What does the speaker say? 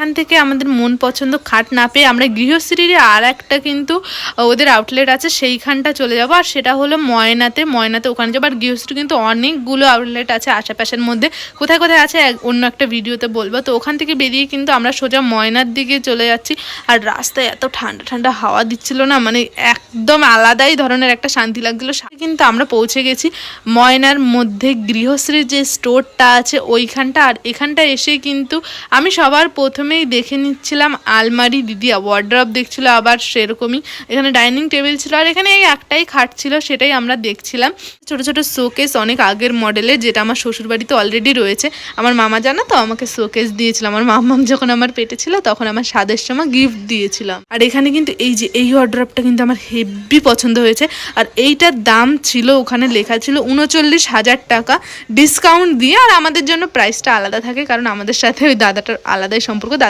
এখান থেকে আমাদের মন পছন্দ খাট না পেয়ে আমরা গৃহশ্রীর আর একটা কিন্তু ওদের আউটলেট আছে, সেইখানটা চলে যাবো। আর সেটা হলো ময়নাতে ওখানে যাবো। আর গৃহশ্রী কিন্তু অনেকগুলো আউটলেট আছে আশেপাশের মধ্যে, কোথায় কোথায় আছে অন্য একটা ভিডিওতে বলবো। তো ওখান থেকে বেরিয়ে কিন্তু আমরা সোজা ময়নার দিকে চলে যাচ্ছি। আর রাস্তায় এত ঠান্ডা ঠান্ডা হাওয়া দিচ্ছিল না, মানে একদম আলাদাই ধরনের একটা শান্তি লাগছিল। কিন্তু আমরা পৌঁছে গেছি ময়নার মধ্যে গৃহশ্রীর যে স্টোরটা আছে ওইখানটা। আর এখানটা এসে কিন্তু আমি সবার প্রথমেই দেখে নিচ্ছিলাম আলমারি, দিদি ওয়ার্ড্রপ দেখছিল, আবার সেরকমই এখানে ডাইনিং টেবিল ছিল। আর এখানে এই একটাই খাট ছিল, সেটাই আমরা দেখছিলাম। ছোট ছোট শোকেস অনেক আগের মডেলের, যেটা আমার শ্বশুরবাড়িতে অলরেডি রয়েছে। আমার মামা জানা তো আমাকে শোকেস দিয়েছিল, আমার মাম্মাম যখন আমার পেটে ছিল তখন আমার স্বাদের সময় গিফট দিয়েছিলাম। আর এখানে কিন্তু এই যে এই ওয়ার্ড্রপটা কিন্তু আমার হেভি পছন্দ হয়েছে। আর এইটার দাম ছিল, ওখানে লেখা ছিল 39,000 টাকা ডিসকাউন্ট দিয়ে। আর আমাদের জন্য প্রাইসটা আলাদা থাকে, কারণ আমাদের সাথে ওই দাদাটার আলাদাই সম্পর্ক,